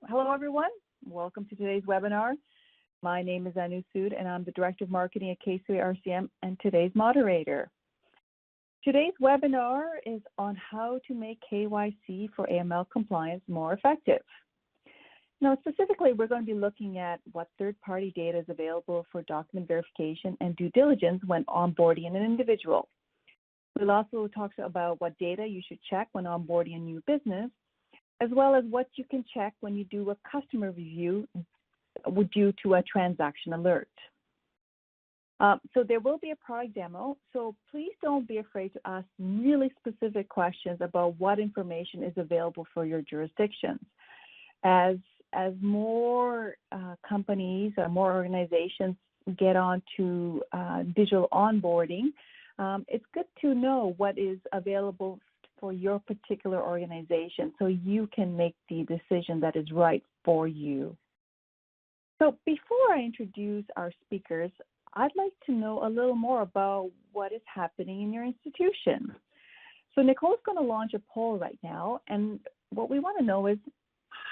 Hello, everyone. Welcome to today's webinar. My name is Anu Sood, and I'm the Director of Marketing at KYC RCM and today's moderator. Today's webinar is on how to make KYC for AML compliance more effective. Now, specifically, we're going to be looking at what third-party data is available for document verification and due diligence when onboarding an individual. We'll also talk about what data you should check when onboarding a new business, as well as what you can check when you do a customer review due to a transaction alert. So there will be a product demo, so please don't be afraid to ask really specific questions about what information is available for your jurisdictions. As more companies or more organizations get onto digital onboarding, it's good to know what is available for your particular organization so you can make the decision that is right for you. So before I introduce our speakers, I'd like to know a little more about what is happening in your institution. So Nicole's going to launch a poll right now, and what we want to know is,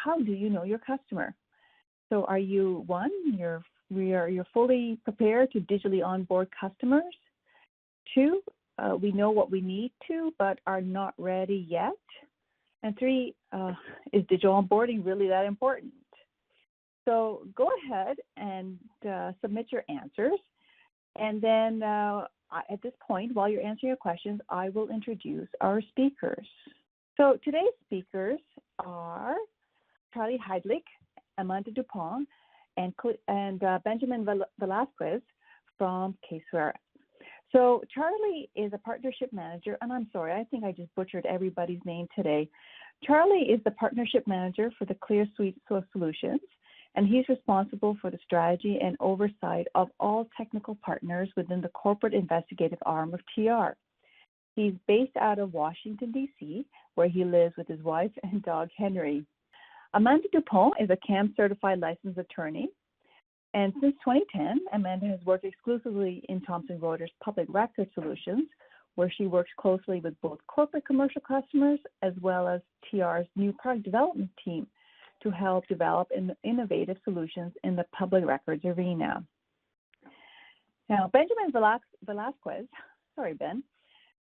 how do you know your customer? So are you, one, you're fully prepared to digitally onboard customers? Two, we know what we need to, but are not ready yet. And three, is digital onboarding really that important? So go ahead and submit your answers. And then at this point, while you're answering your questions, I will introduce our speakers. So today's speakers are Charlie Heidlich, Amanda Dupont, and Benjamin Velasquez from KYC. So Charlie is a partnership manager, and I'm sorry, I think I just butchered everybody's name today. Charlie is the partnership manager for the Clear Suite Solutions, and he's responsible for the strategy and oversight of all technical partners within the corporate investigative arm of TR. He's based out of Washington, D.C., where he lives with his wife and dog, Henry. Amanda Dupont is a CAM certified licensed attorney. And since 2010, Amanda has worked exclusively in Thomson Reuters Public Record Solutions, where she works closely with both corporate commercial customers as well as TR's new product development team to help develop innovative solutions in the public records arena. Now, Benjamin Velasquez, sorry, Ben,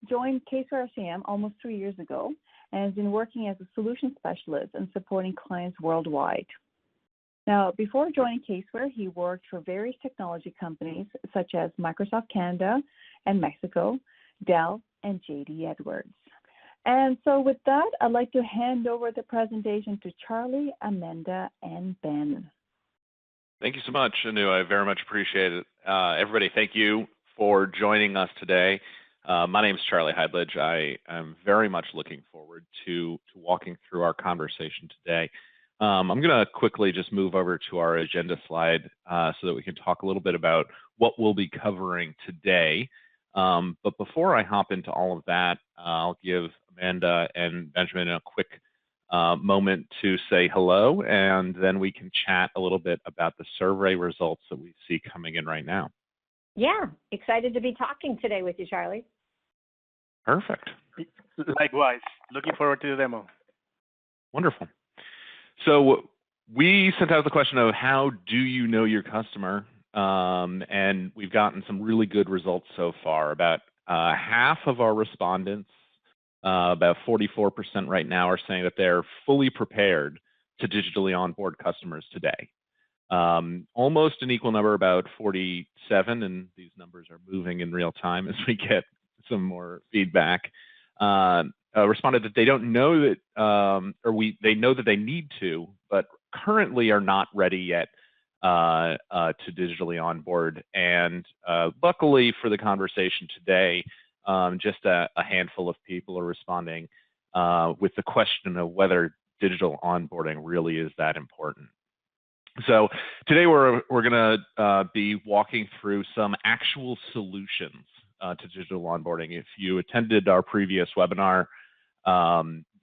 joined KYC RCM almost 3 years ago and has been working as a solution specialist and supporting clients worldwide. Now, before joining KYC, he worked for various technology companies such as Microsoft Canada and Mexico, Dell, and JD Edwards. And so with that, I'd like to hand over the presentation to Charlie, Amanda, and Ben. Thank you so much, Anu. I very much appreciate it. Everybody, thank you for joining us today. My name is Charlie Heidlich. I am very much looking forward to walking through our conversation today. I'm going to quickly just move over to our agenda slide so that we can talk a little bit about what we'll be covering today. But before I hop into all of that, I'll give Amanda and Benjamin a quick moment to say hello, and then we can chat a little bit about the survey results that we see coming in right now. Yeah, excited to be talking today with you, Charlie. Perfect. Likewise. Looking forward to the demo. Wonderful. So we sent out the question of how do you know your customer? And we've gotten some really good results so far. About half of our respondents, about 44% right now, are saying that they're fully prepared to digitally onboard customers today. Almost an equal number, about 47, and these numbers are moving in real time as we get some more feedback, responded that they don't know that, they know that they need to, but currently are not ready yet to digitally onboard. And luckily for the conversation today, just a handful of people are responding with the question of whether digital onboarding really is that important. So today we're going to be walking through some actual solutions to digital onboarding. If you attended our previous webinar,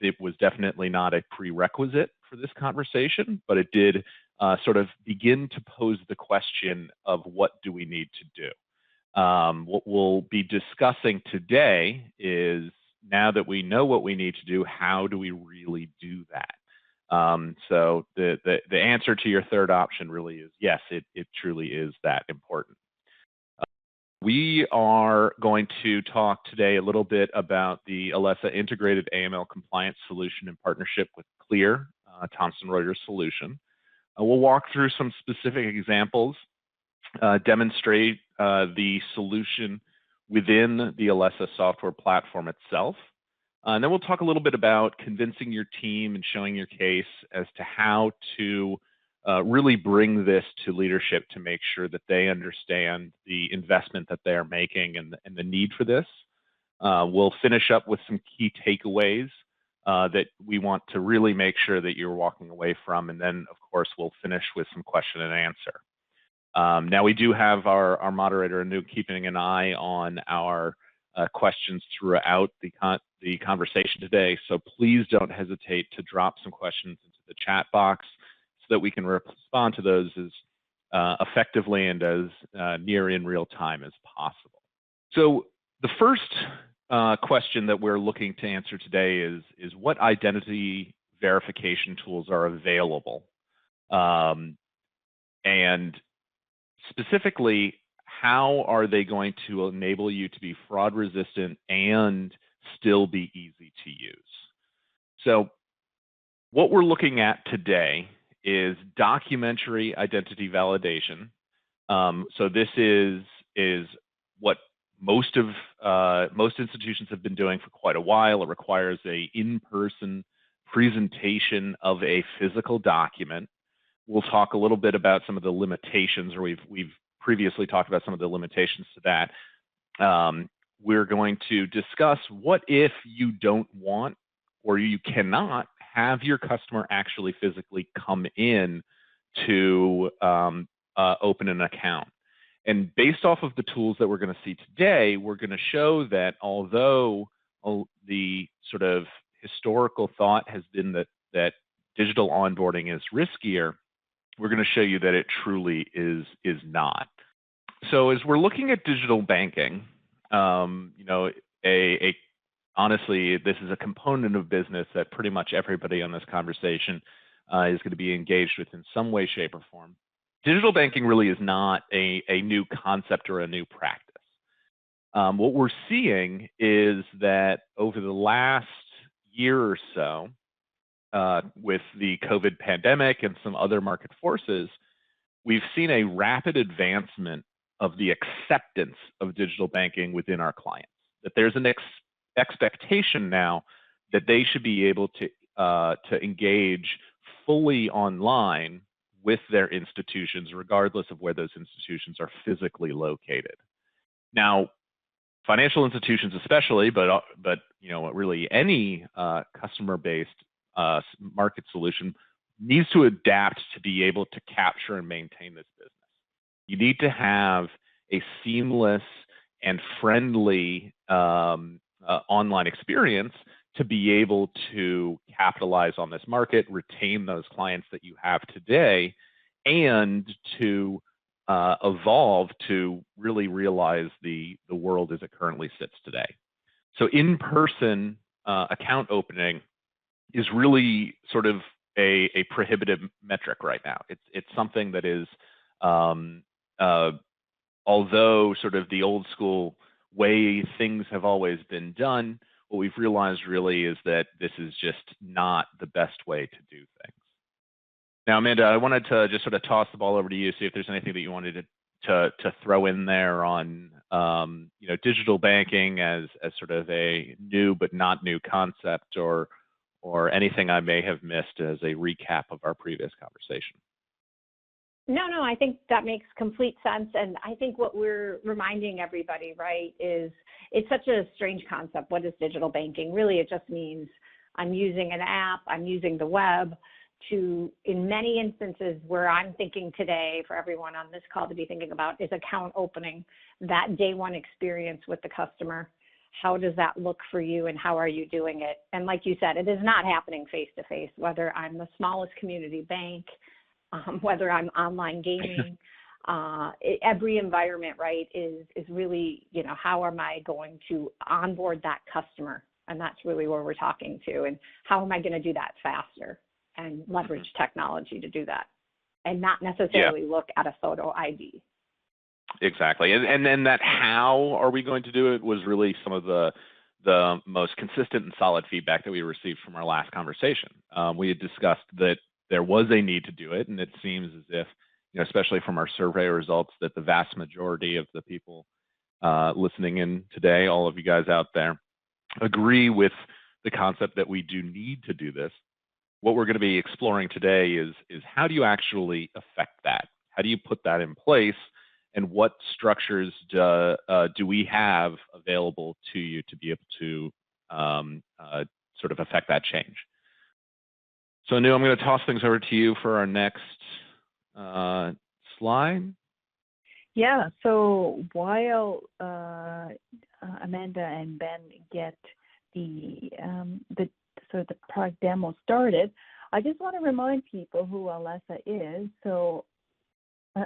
it was definitely not a prerequisite for this conversation, but it did sort of begin to pose the question of what do we need to do. What we'll be discussing today is, now that we know what we need to do, how do we really do that? So the answer to your third option really is yes, it truly is that important. We are going to talk today a little bit about the Alessa integrated AML compliance solution in partnership with Clear, Thomson Reuters solution. We'll walk through some specific examples, demonstrate the solution within the Alessa software platform itself. And then we'll talk a little bit about convincing your team and showing your case as to how to really bring this to leadership to make sure that they understand the investment that they're making and the need for this. We'll finish up with some key takeaways that we want to really make sure that you're walking away from. And then, of course, we'll finish with some question and answer. Now, we do have our moderator, Anu, keeping an eye on our questions throughout the conversation today. So please don't hesitate to drop some questions into the chat box so that we can respond to those as effectively and as near in real time as possible. So the first question that we're looking to answer today is what identity verification tools are available? And specifically, how are they going to enable you to be fraud resistant and still be easy to use? So what we're looking at today is documentary identity validation. So this is what most institutions have been doing for quite a while. It requires a in-person presentation of a physical document. We'll talk a little bit about some of the limitations, or we've previously talked about some of the limitations to that. We're going to discuss what if you don't want or you cannot have your customer actually physically come in to open an account. And based off of the tools that we're going to see today, we're going to show that although the sort of historical thought has been that digital onboarding is riskier, we're going to show you that it truly is not. So as we're looking at digital banking, honestly, this is a component of business that pretty much everybody on this conversation is going to be engaged with in some way, shape, or form. Digital banking really is not a new concept or a new practice. What we're seeing is that over the last year or so, with the COVID pandemic and some other market forces, we've seen a rapid advancement of the acceptance of digital banking within our clients. That there's an expectation now that they should be able to engage fully online with their institutions, regardless of where those institutions are physically located. Now, financial institutions especially, but really any customer-based market solution needs to adapt to be able to capture and maintain this business. You need to have a seamless and friendly online experience to be able to capitalize on this market, retain those clients that you have today, and to evolve to really realize the world as it currently sits today. So in-person account opening is really sort of a prohibitive metric right now. It's something that is, although sort of the old school way things have always been done, what we've realized really is that this is just not the best way to do things. Now, Amanda, I wanted to just sort of toss the ball over to you, see if there's anything that you wanted to throw in there on digital banking as sort of a new but not new concept, or anything I may have missed as a recap of our previous conversation. No, I think that makes complete sense. And I think what we're reminding everybody, right, is it's such a strange concept. What is digital banking? Really, it just means I'm using an app, I'm using the web to, in many instances where I'm thinking today for everyone on this call to be thinking about is account opening, that day one experience with the customer. How does that look for you and how are you doing it? And like you said, it is not happening face to face, whether I'm the smallest community bank, whether I'm online gaming, every environment, right, is really, how am I going to onboard that customer? And that's really where we're talking to, and how am I going to do that faster? and leverage technology to do that, and not necessarily look at a photo ID. Exactly. And then that how are we going to do it was really some of the most consistent and solid feedback that we received from our last conversation. We had discussed that there was a need to do it, and it seems as if, especially from our survey results, that the vast majority of the people listening in today, all of you guys out there, agree with the concept that we do need to do this. What we're going to be exploring today is how do you actually affect that? How do you put that in place? And what structures do we have available to you to be able to sort of affect that change? So Anu, I'm going to toss things over to you for our next slide. Yeah, so while Amanda and Ben get the product demo started, I just want to remind people who Alessa is. So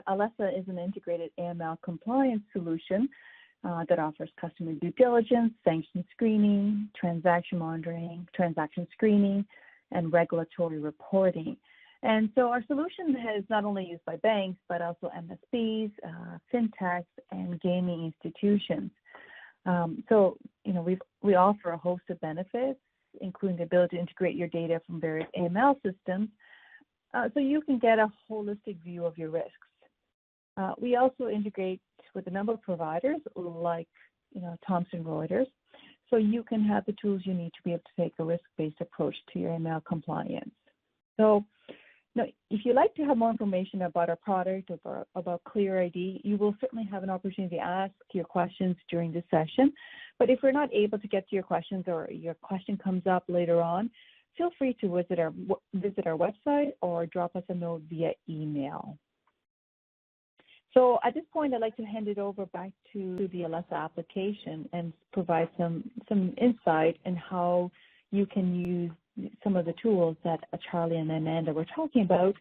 Alessa is an integrated AML compliance solution that offers customer due diligence, sanction screening, transaction monitoring, transaction screening, and regulatory reporting. And so our solution is not only used by banks, but also MSPs, fintechs, and gaming institutions. We offer a host of benefits, including the ability to integrate your data from various AML systems, so you can get a holistic view of your risks. We also integrate with a number of providers like, Thomson Reuters, so you can have the tools you need to be able to take a risk-based approach to your AML compliance. So, if you'd like to have more information about our product or about ClearID, you will certainly have an opportunity to ask your questions during the session. But if we're not able to get to your questions or your question comes up later on, feel free to visit our website or drop us a note via email. So at this point, I'd like to hand it over back to the Alessa application and provide some insight in how you can use some of the tools that Charlie and Amanda were talking about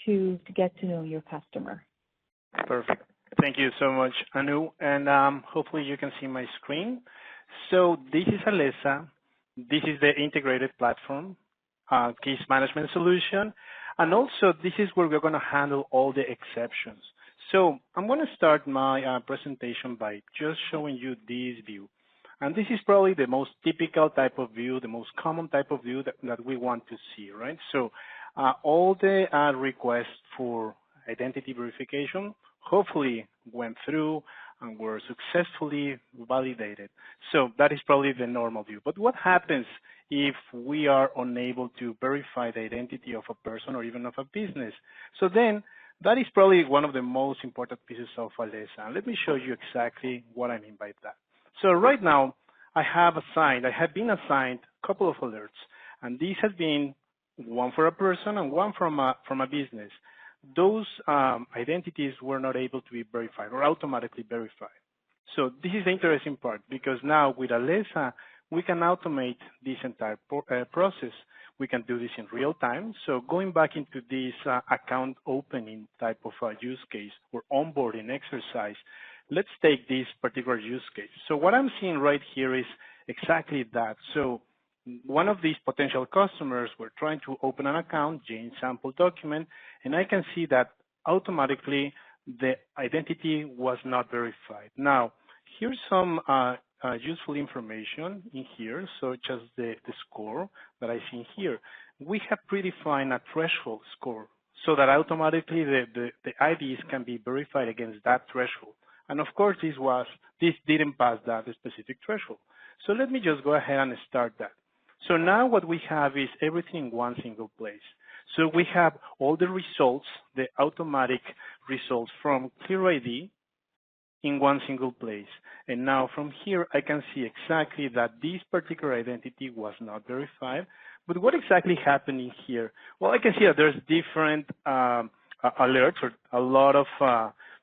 to get to know your customer. Perfect. Thank you so much, Anu. And hopefully you can see my screen. So this is Alessa. This is the integrated platform, case management solution. And also, this is where we're going to handle all the exceptions. So I'm going to start my presentation by just showing you this view. And this is probably the most typical type of view, the most common type of view that we want to see, right? So all the requests for identity verification hopefully went through and were successfully validated. So that is probably the normal view. But what happens if we are unable to verify the identity of a person or even of a business? So then that is probably one of the most important pieces of Alessa. And let me show you exactly what I mean by that. So right now, I have been assigned a couple of alerts, and these have been one for a person and one from a business. Those identities were not able to be verified or automatically verified. So this is the interesting part, because now with Alessa, we can automate this entire process. We can do this in real time. So going back into this account opening type of use case or onboarding exercise, let's take this particular use case. So what I'm seeing right here is exactly that. So one of these potential customers were trying to open an account, Jane sample document, and I can see that automatically the identity was not verified. Now, here's some useful information in here, such as the score that I see here. We have predefined a threshold score so that automatically the IDs can be verified against that threshold. And of course, this didn't pass that specific threshold. So let me just go ahead and start that. So now what we have is everything in one single place. So we have all the results, the automatic results from ClearID in one single place. And now from here, I can see exactly that this particular identity was not verified. But what exactly happened in here? Well, I can see that there's different alerts or a lot of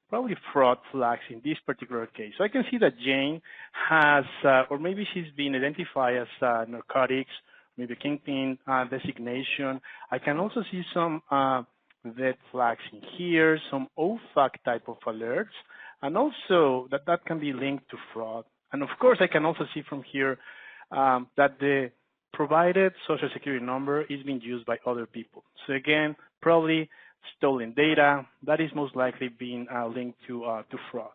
probably fraud flags in this particular case. So I can see that Jane has, or maybe she's been identified as narcotics, maybe kingpin designation. I can also see some red flags in here, some OFAC type of alerts, and also that can be linked to fraud. And of course, I can also see from here that the provided social security number is being used by other people. So again, probably stolen data that is most likely being linked to fraud.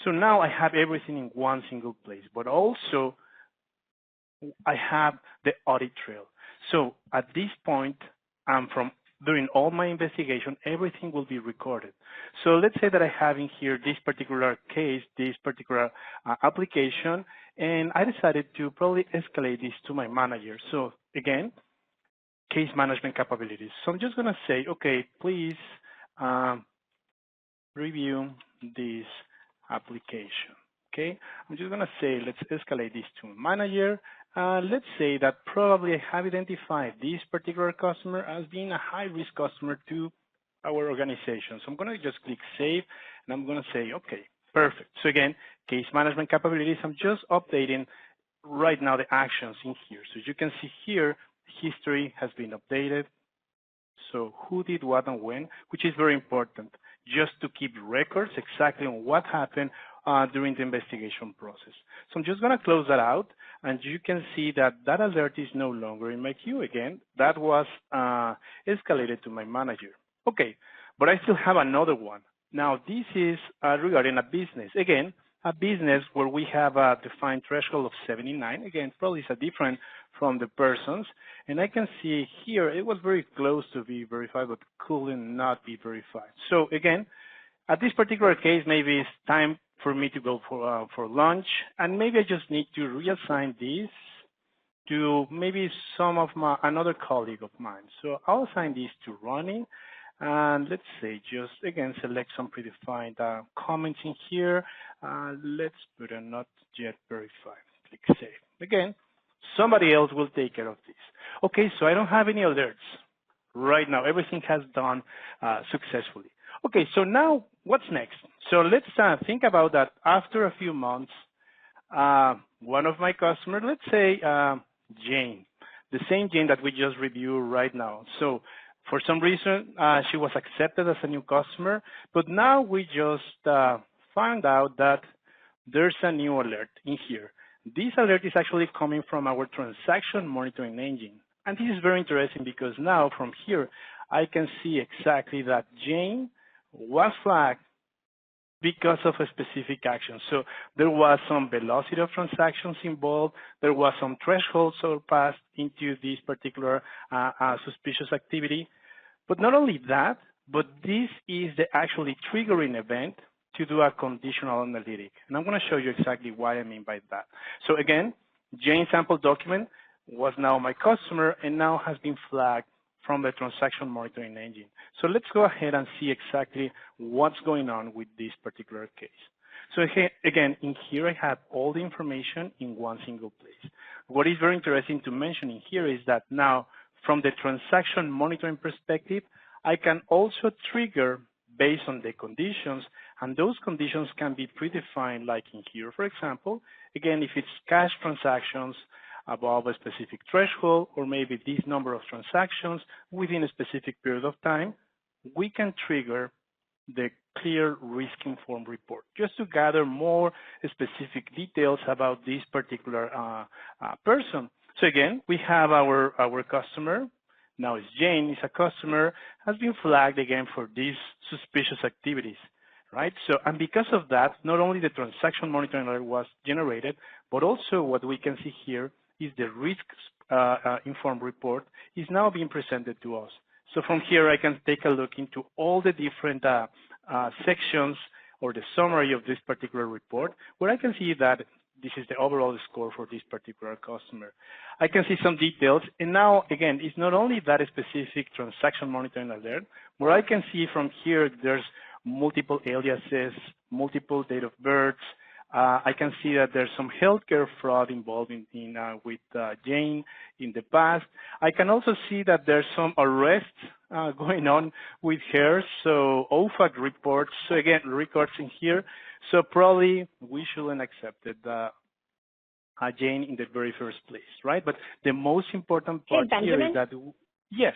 So now I have everything in one single place, but also I have the audit trail. So at this point, from during all my investigation, everything will be recorded. So let's say that I have in here this particular case, this particular application, and I decided to probably escalate this to my manager. So again, case management capabilities. So I'm just going to say, okay, please review this application. Okay, I'm just going to say, let's escalate this to manager. Let's say that probably I have identified this particular customer as being a high-risk customer to our organization. So I'm going to just click save, and I'm going to say, okay, perfect. So again, case management capabilities, I'm just updating right now the actions in here. So you can see here, history has been updated. So who did what and when, which is very important, just to keep records exactly on what happened during the investigation process. So I'm just going to close that out, and you can see that that alert is no longer in my queue again. That was escalated to my manager. Okay, but I still have another one. Now, this is regarding a business. Again, a business where we have a defined threshold of 79. Again, probably is different from the persons. And I can see here, it was very close to be verified, but couldn't not be verified. So again, at this particular case, maybe it's time for me to go for lunch, and maybe I just need to reassign this to maybe another colleague of mine. So I'll assign this to Ronnie, and let's say just again select some predefined comments in here. Let's put a not yet verified. Click save. Again, somebody else will take care of this. Okay, so I don't have any alerts right now. Everything has done successfully. Okay, so now what's next? So let's think about that. After a few months, one of my customers, let's say Jane, the same Jane that we just reviewed right now. So for some reason, she was accepted as a new customer, but now we just found out that there's a new alert in here. This alert is actually coming from our transaction monitoring engine. And this is very interesting because now from here, I can see exactly that Jane was flagged because of a specific action. So there was some velocity of transactions involved. There was some threshold surpassed into this particular suspicious activity. But not only that, but this is the actually triggering event to do a conditional analytic. And I'm going to show you exactly what I mean by that. So again, Jane sample document was now my customer and now has been flagged from the transaction monitoring engine. So let's go ahead and see exactly what's going on with this particular case. So again, in here I have all the information in one single place. What is very interesting to mention in here is that now from the transaction monitoring perspective, I can also trigger based on the conditions, and those conditions can be predefined like in here. For example, again, if it's cash transactions above a specific threshold, or maybe this number of transactions within a specific period of time, we can trigger the clear risk informed report just to gather more specific details about this particular person. So again, we have our customer. Now it's Jane, is a customer, has been flagged again for these suspicious activities, right? So, and because of that, not only the transaction monitoring alert was generated, but also what we can see here is the risk informed report is now being presented to us. So from here, I can take a look into all the different sections or the summary of this particular report, where I can see that this is the overall score for this particular customer. I can see some details. And now, again, it's not only that specific transaction monitoring alert, where I can see from here, there's multiple aliases, multiple date of births. I can see that there's some healthcare fraud involved with Jane in the past. I can also see that there's some arrests going on with her, so OFAC reports. So again, records in here. So probably we shouldn't accept it, Jane in the very first place, right? But the most important part here is that, yes.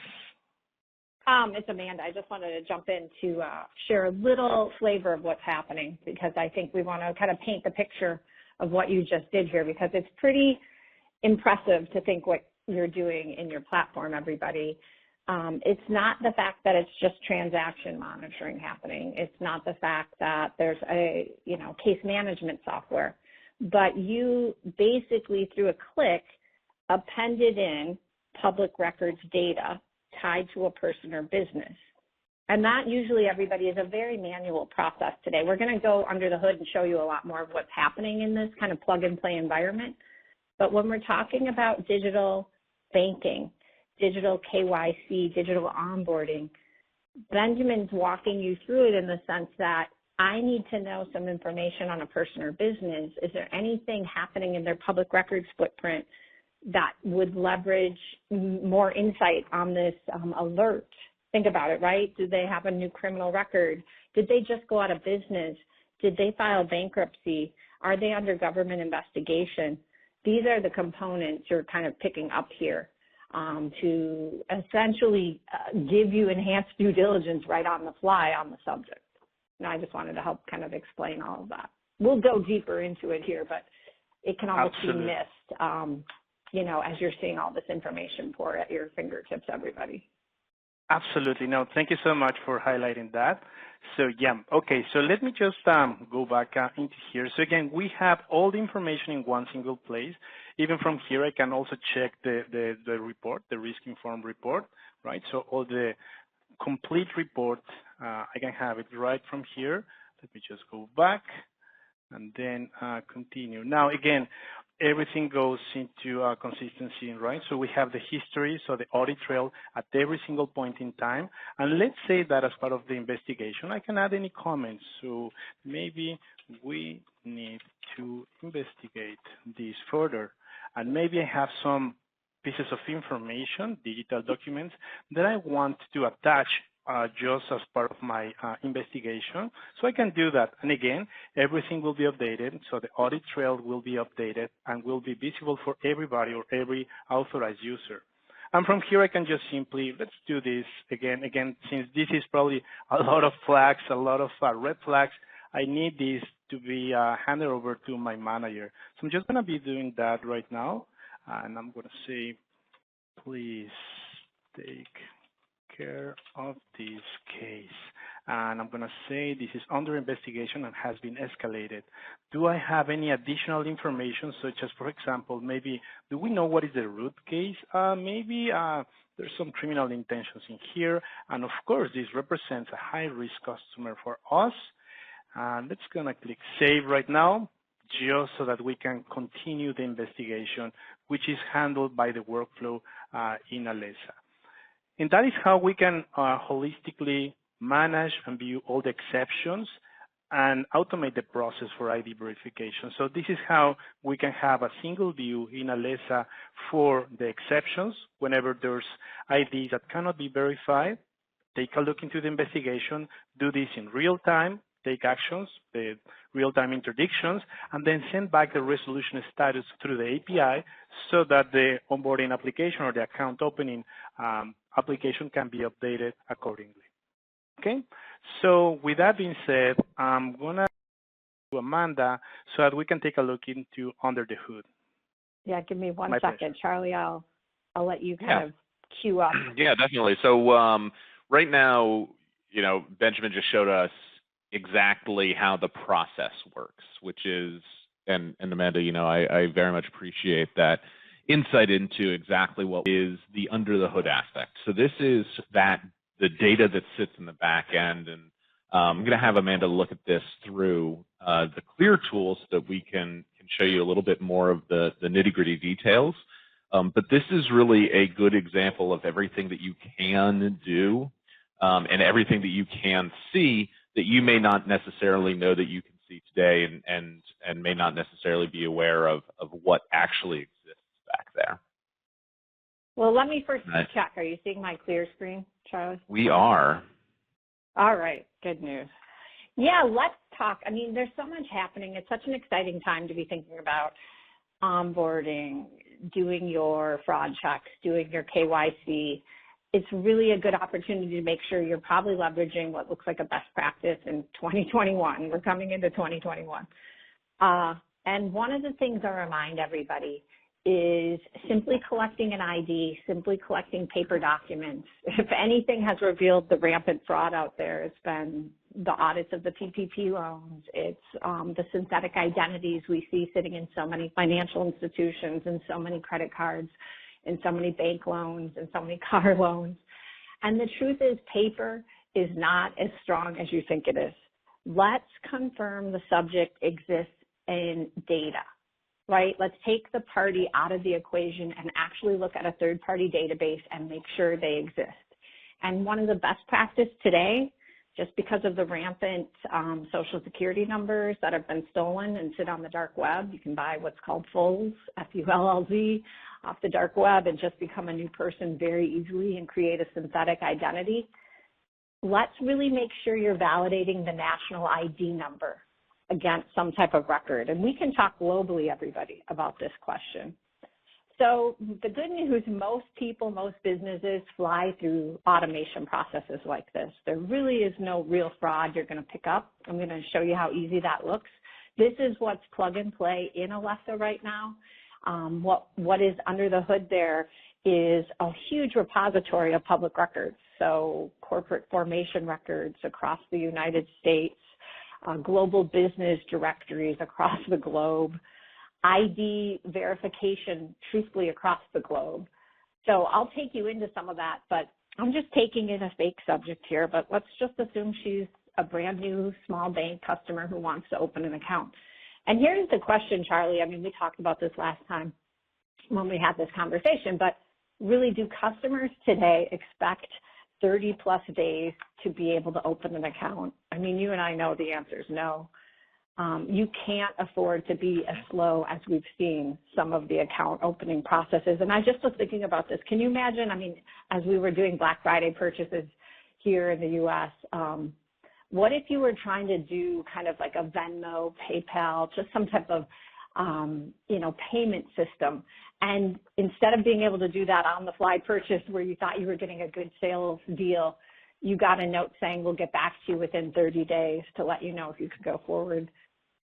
It's Amanda. I just wanted to jump in to share a little flavor of what's happening, because I think we want to kind of paint the picture of what you just did here, because it's pretty impressive to think what you're doing in your platform, everybody. It's not the fact that it's just transaction monitoring happening. It's not the fact that there's a, case management software, but you basically through a click appended in public records data tied to a person or business. And that usually, everybody, is a very manual process today. We're going to go under the hood and show you a lot more of what's happening in this kind of plug-and-play environment. But when we're talking about digital banking, digital KYC, digital onboarding, Benjamin's walking you through it in the sense that I need to know some information on a person or business. Is there anything happening in their public records footprint that would leverage more insight on this alert? Think about it, right? Do they have a new criminal record? Did they just go out of business? Did they file bankruptcy? Are they under government investigation? These are the components you're kind of picking up here to essentially give you enhanced due diligence right on the fly on the subject. And I just wanted to help kind of explain all of that. We'll go deeper into it here, but it can almost be missed, as you're seeing all this information pour at your fingertips, everybody. Absolutely. No, thank you so much for highlighting that. So yeah, okay, so let me just go back into here. So again, we have all the information in one single place. Even from here, I can also check the report, the risk-informed report, right? So all the complete report, I can have it right from here. Let me just go back and then continue. Now, again, everything goes into consistency, right? So we have the history, so the audit trail at every single point in time. And let's say that as part of the investigation, I can add any comments. So maybe we need to investigate this further. And maybe I have some pieces of information, digital documents, that I want to attach just as part of my investigation. So I can do that. And again, everything will be updated. So the audit trail will be updated and will be visible for everybody or every authorized user. And from here, I can just simply, let's do this again. Again, since this is probably a lot of flags, a lot of red flags, I need this to be handed over to my manager. So I'm just going to be doing that right now. And I'm going to say, please take care of this case. And I'm going to say this is under investigation and has been escalated. Do I have any additional information, such as, for example, maybe, do we know what is the root case? Maybe there's some criminal intentions in here. And of course, this represents a high-risk customer for us. And let's going to click Save right now, just so that we can continue the investigation, which is handled by the workflow in Alessa. And that is how we can holistically manage and view all the exceptions and automate the process for ID verification. So this is how we can have a single view in Alessa for the exceptions. Whenever there's IDs that cannot be verified, take a look into the investigation, do this in real time, take actions, the real-time interdictions, and then send back the resolution status through the API so that the onboarding application or the account opening application can be updated accordingly. Okay, so with that being said, I'm gonna to Amanda so that we can take a look into under the hood. Yeah, give me one second, Charlie. I'll let you kind of queue up. Yeah, definitely. So right now, Benjamin just showed us exactly how the process works, which is, and Amanda, I very much appreciate that insight into exactly what is the under the hood aspect. So this is the data that sits in the back end, and I'm going to have Amanda look at this through the clear tools so that we can show you a little bit more of the nitty-gritty details. But this is really a good example of everything that you can do and everything that you can see that you may not necessarily know that you can see today, and may not necessarily be aware of what actually exists back there. Well, let me first check. Are you seeing my clear screen, Charlie? We are. All right, good news. Yeah, let's talk. I mean, there's so much happening. It's such an exciting time to be thinking about onboarding, doing your fraud checks, doing your KYC. It's really a good opportunity to make sure you're probably leveraging what looks like a best practice in 2021. We're coming into 2021. And one of the things I remind everybody is simply collecting an ID, simply collecting paper documents. If anything has revealed the rampant fraud out there, it's been the audits of the PPP loans. It's the synthetic identities we see sitting in so many financial institutions and so many credit cards and so many bank loans and so many car loans. And the truth is paper is not as strong as you think it is. Let's confirm the subject exists in data, right? Let's take the party out of the equation and actually look at a third-party database and make sure they exist. And one of the best practice today, just because of the rampant social security numbers that have been stolen and sit on the dark web, you can buy what's called fulls, F-U-L-L-Z, off the dark web and just become a new person very easily and create a synthetic identity. Let's really make sure you're validating the national ID number against some type of record. And we can talk globally, everybody, about this question. So the good news, most people, most businesses fly through automation processes like this. There really is no real fraud you're going to pick up. I'm going to show you how easy that looks. This is what's plug and play in Alessa right now. What is under the hood there is a huge repository of public records. So corporate formation records across the United States, global business directories across the globe, ID verification, truthfully, across the globe. So I'll take you into some of that, but I'm just taking in a fake subject here, but let's just assume she's a brand new small bank customer who wants to open an account. And here's the question, Charlie. I mean, we talked about this last time when we had this conversation, but really, do customers today expect 30 plus days to be able to open an account? I mean, you and I know the answer is no. You can't afford to be as slow as we've seen some of the account opening processes. And I just was thinking about this. Can you imagine, I mean, as we were doing Black Friday purchases here in the U.S., what if you were trying to do kind of like a Venmo, PayPal, just some type of, payment system, and instead of being able to do that on the fly purchase where you thought you were getting a good sales deal, you got a note saying we'll get back to you within 30 days to let you know if you could go forward.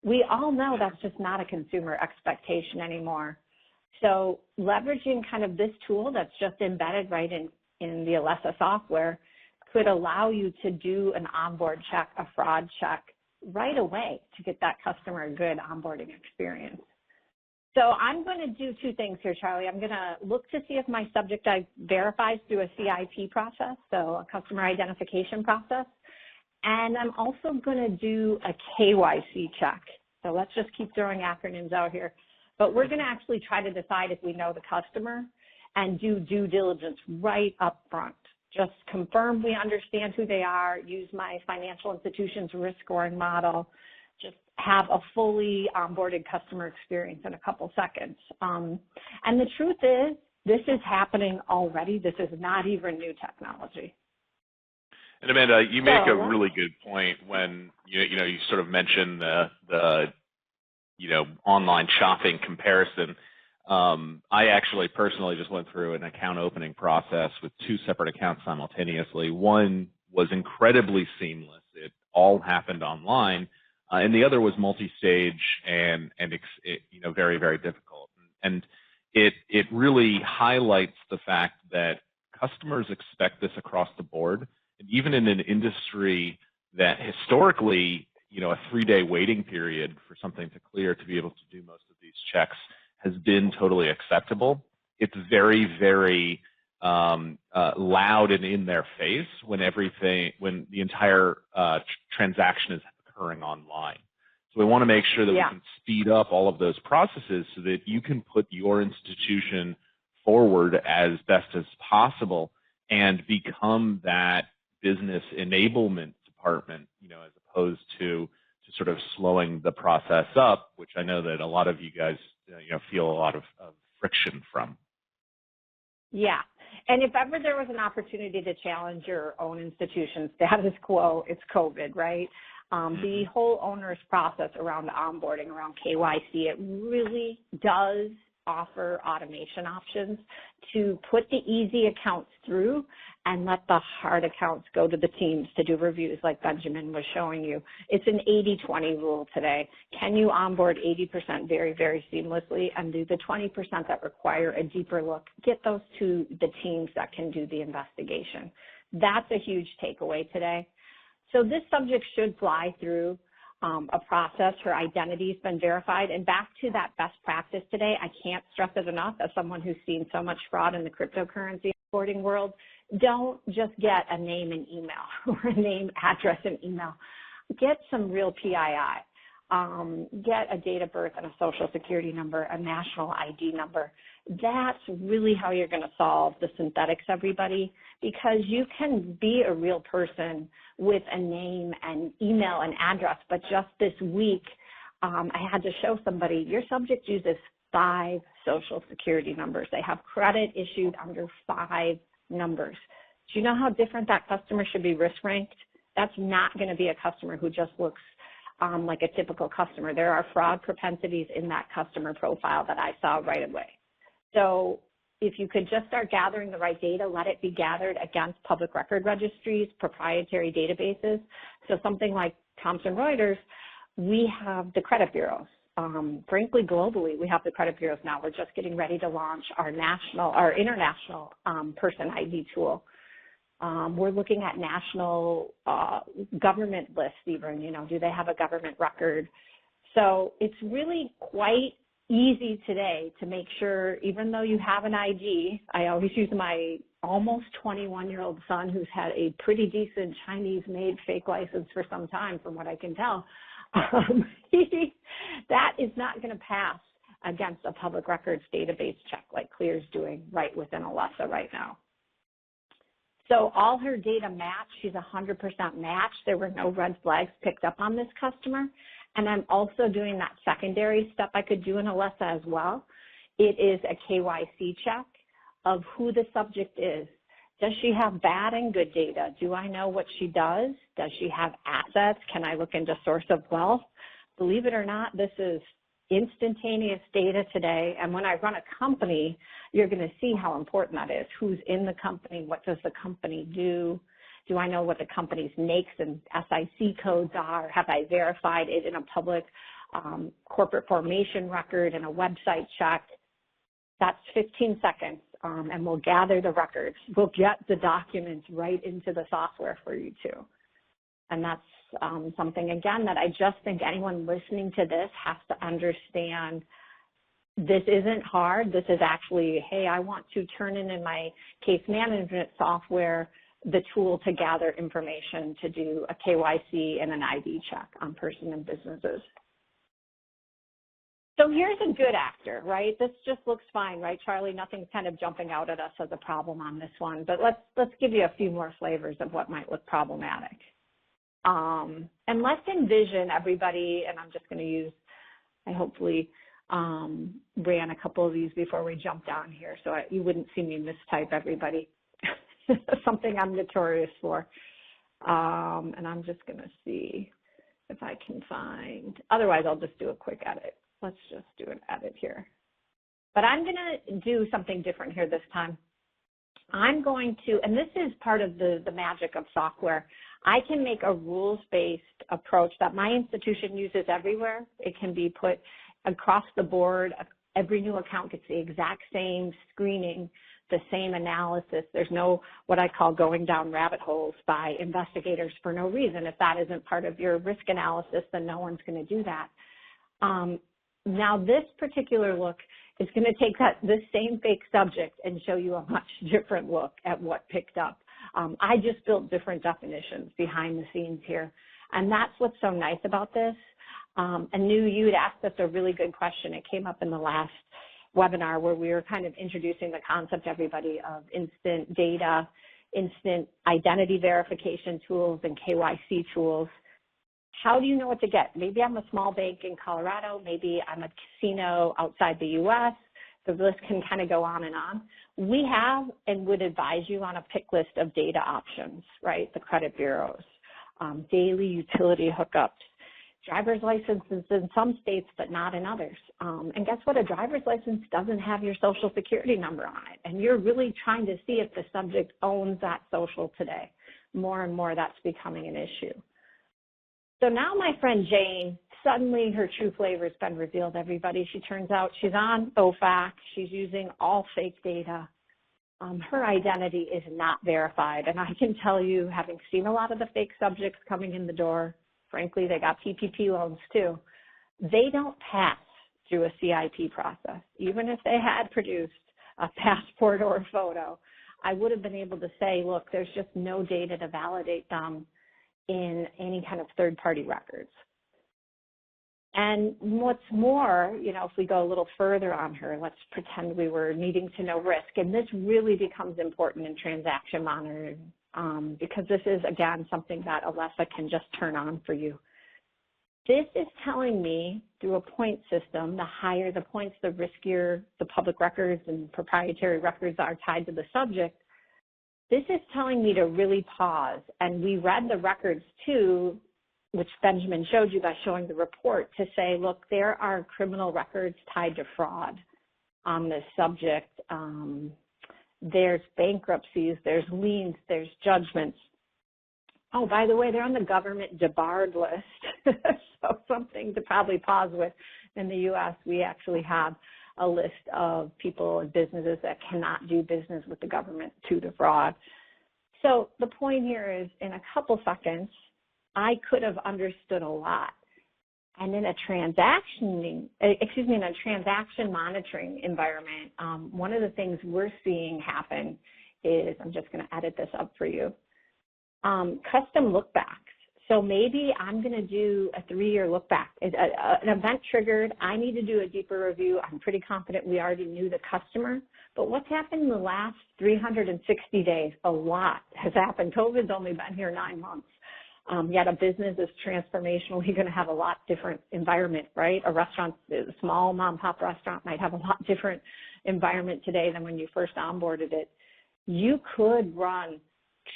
We all know that's just not a consumer expectation anymore. So leveraging kind of this tool that's just embedded right in the Alessa software could allow you to do an onboard check, a fraud check right away to get that customer a good onboarding experience. So I'm going to do two things here, Charlie. I'm going to look to see if my subject verifies through a CIP process, so a customer identification process. And I'm also going to do a KYC check. So let's just keep throwing acronyms out here. But we're going to actually try to decide if we know the customer and do due diligence right up front. Just confirm we understand who they are, use my financial institution's risk scoring model, just have a fully onboarded customer experience in a couple seconds. And the truth is, this is happening already. This is not even new technology. And Amanda, you make a really good point when you sort of mentioned the online shopping comparison. I actually personally just went through an account opening process with two separate accounts simultaneously. One was incredibly seamless; it all happened online, and the other was multi-stage and very, very difficult. And it really highlights the fact that customers expect this across the board. And even in an industry that historically, a 3-day waiting period for something to clear to be able to do most of these checks has been totally acceptable. It's very, very loud and in their face when the entire transaction is occurring online. So we want to make sure that we can speed up all of those processes so that you can put your institution forward as best as possible and become that business enablement department, as opposed to sort of slowing the process up, which I know that a lot of you guys, feel a lot of friction from. Yeah. And if ever there was an opportunity to challenge your own institution's status quo, it's COVID, right? The whole owner's process around onboarding, around KYC, it really does offer automation options to put the easy accounts through and let the hard accounts go to the teams to do reviews like Benjamin was showing you. It's an 80-20 rule today. Can you onboard 80% very, very seamlessly and do the 20% that require a deeper look? Get those to the teams that can do the investigation. That's a huge takeaway today. So this subject should fly through a process. Her identity's been verified. And back to that best practice today, I can't stress it enough as someone who's seen so much fraud in the cryptocurrency onboarding world. Don't just get a name and email or a name, address, and email. Get some real PII. Get a date of birth and a social security number, a national ID number. That's really how you're going to solve the synthetics, everybody, because you can be a real person with a name and email and address, but just this week, I had to show somebody, your subject uses 5 social security numbers. They have credit issued under 5 numbers. Do you know how different that customer should be risk ranked? That's not going to be a customer who just looks like a typical customer. There are fraud propensities in that customer profile that I saw right away. So if you could just start gathering the right data, let it be gathered against public record registries, proprietary databases. So something like Thomson Reuters, we have the credit bureaus. Frankly, globally, we have the credit bureaus now. We're just getting ready to launch our international person ID tool. We're looking at national government lists even, do they have a government record? So it's really quite easy today to make sure, even though you have an ID, I always use my almost 21-year-old son who's had a pretty decent Chinese-made fake license for some time, from what I can tell. That is not going to pass against a public records database check like Clear's doing right within Alessa right now. So all her data matched. She's 100% matched. There were no red flags picked up on this customer. And I'm also doing that secondary step I could do in Alessa as well. It is a KYC check of who the subject is. Does she have bad and good data? Do I know what she does? Does she have assets? Can I look into source of wealth? Believe it or not, this is instantaneous data today. And when I run a company, you're going to see how important that is. Who's in the company? What does the company do? Do I know what the company's NAICS and SIC codes are? Have I verified it in a public corporate formation record and a website check? That's 15 seconds, and we'll gather the records. We'll get the documents right into the software for you too. And that's something, again, that I just think anyone listening to this has to understand. This isn't hard. This is actually, hey, I want to turn in my case management software the tool to gather information to do a KYC and an ID check on person and businesses. So here's a good actor, right? This just looks fine, right, Charlie? Nothing's kind of jumping out at us as a problem on this one, but let's give you a few more flavors of what might look problematic. And let's envision everybody, and I'm just going to use, I hopefully ran a couple of these before we jump down here, so you wouldn't see me mistype everybody. Something I'm notorious for. And I'm just going to see if I can find, otherwise I'll just do a quick edit. Let's just do an edit here. But I'm going to do something different here this time. I'm going to, and this is part of the magic of software, I can make a rules-based approach that my institution uses everywhere. It can be put across the board. Every new account gets the exact same screening, the same analysis. There's no what I call going down rabbit holes by investigators for no reason. If that isn't part of your risk analysis, then no one's going to do that. Now this particular look is going to take this same fake subject and show you a much different look at what picked up. I just built different definitions behind the scenes here. And that's what's so nice about this. Anu, you had asked us a really good question. It came up in the last webinar where we were kind of introducing the concept to everybody of instant data, instant identity verification tools, and KYC tools. How do you know what to get? Maybe I'm a small bank in Colorado. Maybe I'm a casino outside the U.S. The list can kind of go on and on. We have and would advise you on a pick list of data options, right? The credit bureaus, daily utility hookups, driver's licenses in some states, but not in others. And guess what? A driver's license doesn't have your social security number on it. And you're really trying to see if the subject owns that social today. More and more that's becoming an issue. So now my friend Jane, suddenly her true flavor has been revealed, everybody. She turns out she's on OFAC. She's using all fake data. Her identity is not verified. And I can tell you, having seen a lot of the fake subjects coming in the door, frankly, they got PPP loans too, they don't pass through a CIP process. Even if they had produced a passport or a photo, I would have been able to say, look, there's just no data to validate them in any kind of third-party records. And what's more, you know, if we go a little further on her, let's pretend we were needing to know risk. And this really becomes important in transaction monitoring because this is, again, something that Alessa can just turn on for you. This is telling me through a point system, the higher the points, the riskier the public records and proprietary records are tied to the subject. This is telling me to really pause. And we read the records too, which Benjamin showed you by showing the report, to say, look, there are criminal records tied to fraud on this subject. There's bankruptcies, there's liens, there's judgments. Oh, by the way, they're on the government debarred list. So something to probably pause with. In the U.S., we actually have a list of people and businesses that cannot do business with the government to defraud. So the point here is, in a couple seconds, I could have understood a lot. And in a transaction monitoring environment, one of the things we're seeing happen is, I'm just going to edit this up for you, custom lookbacks. So maybe I'm going to do a 3-year look back. An event triggered, I need to do a deeper review. I'm pretty confident we already knew the customer. But what's happened in the last 360 days? A lot has happened. COVID's only been here 9 months. Yet a business is transformationally going to have a lot different environment, right? A restaurant, a small mom and pop restaurant might have a lot different environment today than when you first onboarded it. You could run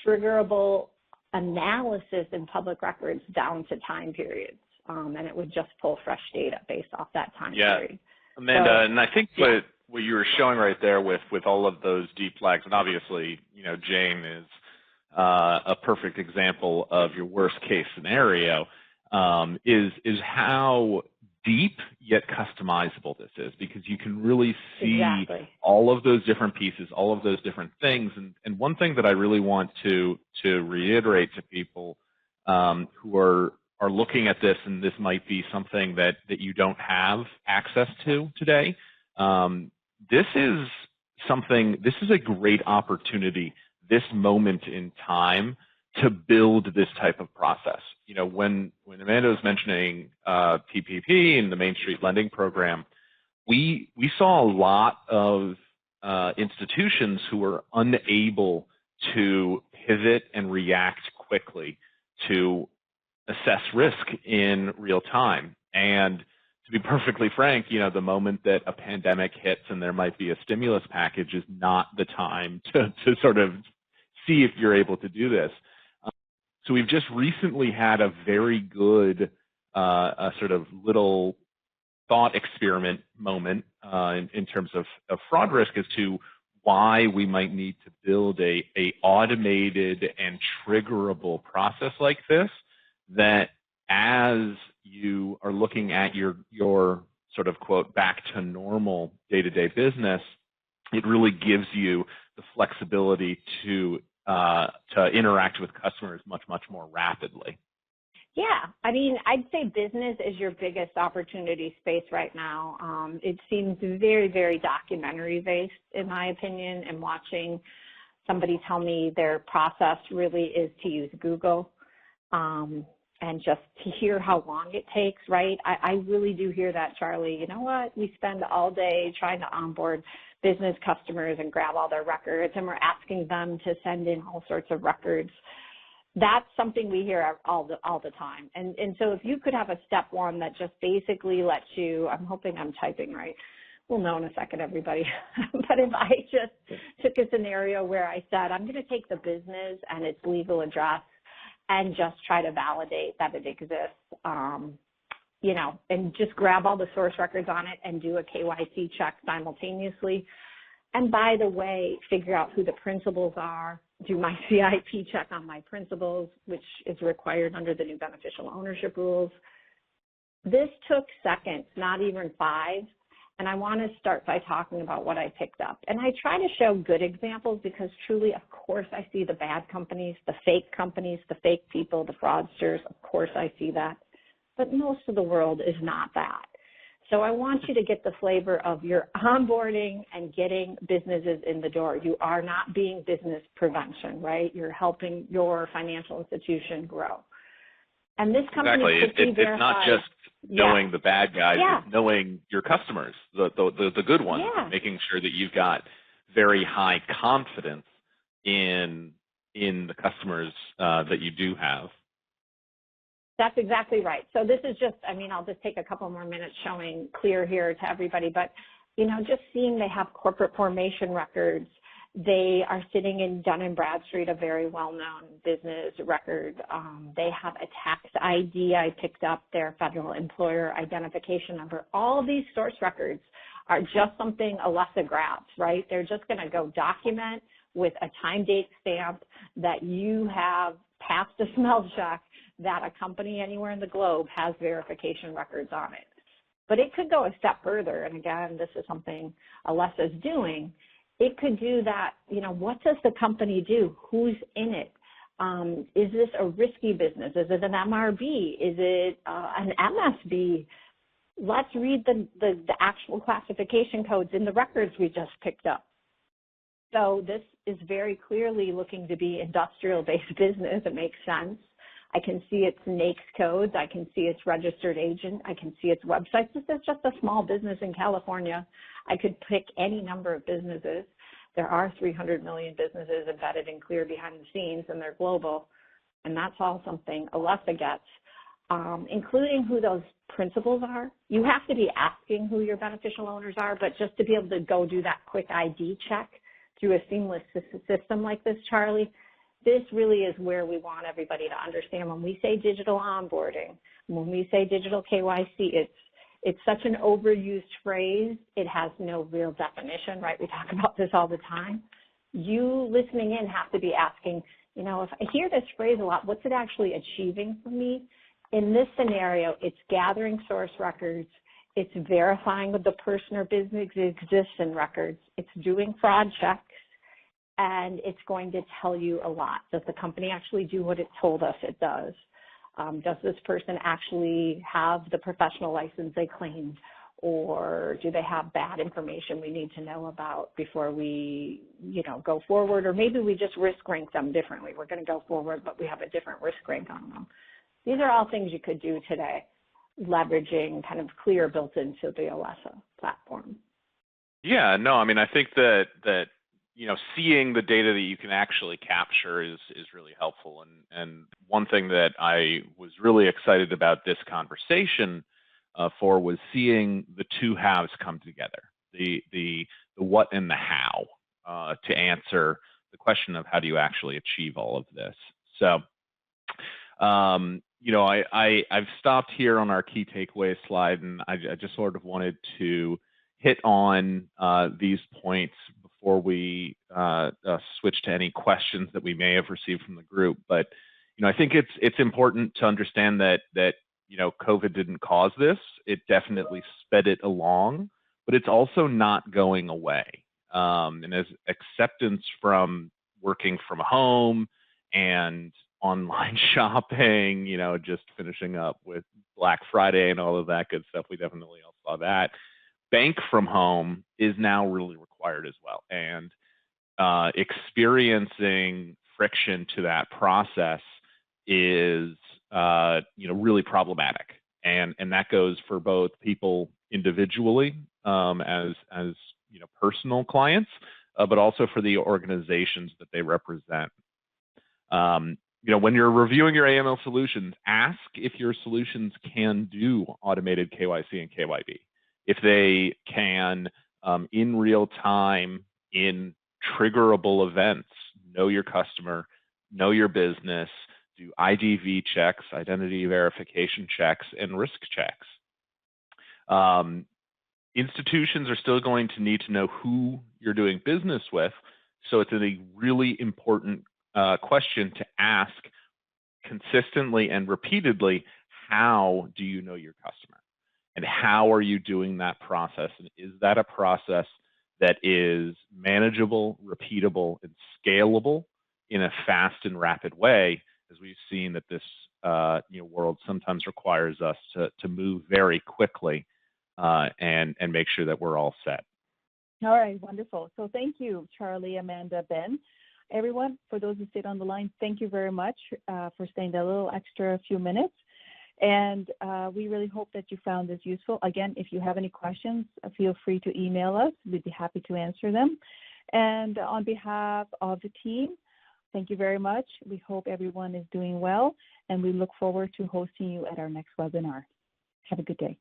triggerable analysis in public records down to time periods, and it would just pull fresh data based off that time period. Amanda, and I think what you were showing right there with all of those deep flags, and obviously, you know, Jane is a perfect example of your worst case scenario, is how deep yet customizable this is, because you can really see all of those different pieces, all of those different things. And one thing that I really want to reiterate to people who are looking at this, and this might be something that you don't have access to today, this is a great opportunity, this moment in time, to build this type of process. You know, when Amanda was mentioning PPP and the Main Street Lending Program, we saw a lot of institutions who were unable to pivot and react quickly to assess risk in real time. And to be perfectly frank, you know, the moment that a pandemic hits and there might be a stimulus package is not the time to sort of see if you're able to do this. So we've just recently had a very good sort of little thought experiment moment in terms of fraud risk as to why we might need to build a automated and triggerable process like this, that as you are looking at your sort of quote back to normal day-to-day business, it really gives you the flexibility to interact with customers much more rapidly. Yeah, I mean, I'd say business is your biggest opportunity space right now. It seems very, very documentary based, in my opinion, and watching somebody tell me their process really is to use Google and just to hear how long it takes, right? I really do hear that, Charlie. You know what? We spend all day trying to onboard business customers and grab all their records, and we're asking them to send in all sorts of records. That's something we hear all the time. And so if you could have a step one that just basically lets you, I'm hoping I'm typing right. We'll know in a second, everybody. But if I just took a scenario where I said, I'm going to take the business and its legal address and just try to validate that it exists, and just grab all the source records on it and do a KYC check simultaneously. And by the way, figure out who the principals are, do my CIP check on my principals, which is required under the new beneficial ownership rules. This took seconds, not even 5. And I want to start by talking about what I picked up. And I try to show good examples because truly, of course, I see the bad companies, the fake people, the fraudsters. Of course, I see that. But most of the world is not that. So I want you to get the flavor of your onboarding and getting businesses in the door. You are not being business prevention, right? You're helping your financial institution grow. And this company exactly. It's not just knowing the bad guys, it's knowing your customers, the good ones, and making sure that you've got very high confidence in the customers that you do have. That's exactly right. So this is just, I'll just take a couple more minutes showing clear here to everybody, but, just seeing they have corporate formation records. They are sitting in Dun & Bradstreet, a very well-known business record. They have a tax ID. I picked up their federal employer identification number. All of these source records are just something Alessa grabs, right? They're just going to go document with a time date stamp that you have passed a smell check that a company anywhere in the globe has verification records on it. But it could go a step further, and again, this is something Alessa is doing. It could do that, what does the company do? Who's in it? Is this a risky business? Is it an MRB? Is it an MSB? Let's read the actual classification codes in the records we just picked up. So this is very clearly looking to be industrial-based business. It makes sense. I can see its NAICS codes. I can see its registered agent. I can see its website. This is just a small business in California. I could pick any number of businesses. There are 300 million businesses embedded in Clear behind the scenes, and they're global. And that's all something Alessa gets, including who those principals are. You have to be asking who your beneficial owners are, but just to be able to go do that quick ID check through a seamless system like this, Charlie, this really is where we want everybody to understand when we say digital onboarding, when we say digital KYC, it's such an overused phrase. It has no real definition, right? We talk about this all the time. You listening in have to be asking, if I hear this phrase a lot, what's it actually achieving for me? In this scenario, it's gathering source records. It's verifying that the person or business exists in records. It's doing fraud checks. And it's going to tell you a lot. Does the company actually do what it told us it does? Does this person actually have the professional license they claimed? Or do they have bad information we need to know about before we, go forward? Or maybe we just risk rank them differently. We're going to go forward, but we have a different risk rank on them. These are all things you could do today, leveraging kind of Clear built into the Alessa platform. Yeah, no, I think that seeing the data that you can actually capture is really helpful. And one thing that I was really excited about this conversation for was seeing the two halves come together, the what and the how, to answer the question of how do you actually achieve all of this. So, I've stopped here on our key takeaway slide, and I just sort of wanted to hit on these points before we switch to any questions that we may have received from the group. But I think it's important to understand that COVID didn't cause this. It definitely sped it along, but it's also not going away. And as acceptance from working from home and online shopping, just finishing up with Black Friday and all of that good stuff, we definitely all saw that. Bank from home is now really required as well, and experiencing friction to that process is really problematic, and that goes for both people individually as personal clients, but also for the organizations that they represent. When you're reviewing your AML solutions, ask if your solutions can do automated KYC and KYB. If they can, in real time, in triggerable events, know your customer, know your business, do IDV checks, identity verification checks, and risk checks. Institutions are still going to need to know who you're doing business with, so it's a really important question to ask consistently and repeatedly. How do you know your customer? And how are you doing that process? And is that a process that is manageable, repeatable, and scalable in a fast and rapid way? As we've seen that this world sometimes requires us to move very quickly and make sure that we're all set. All right, wonderful. So thank you, Charlie, Amanda, Ben. Everyone, for those who stayed on the line, thank you very much for staying a little extra few minutes. And we really hope that you found this useful. Again, if you have any questions, feel free to email us. We'd be happy to answer them. And on behalf of the team, thank you very much. We hope everyone is doing well, and we look forward to hosting you at our next webinar. Have a good day.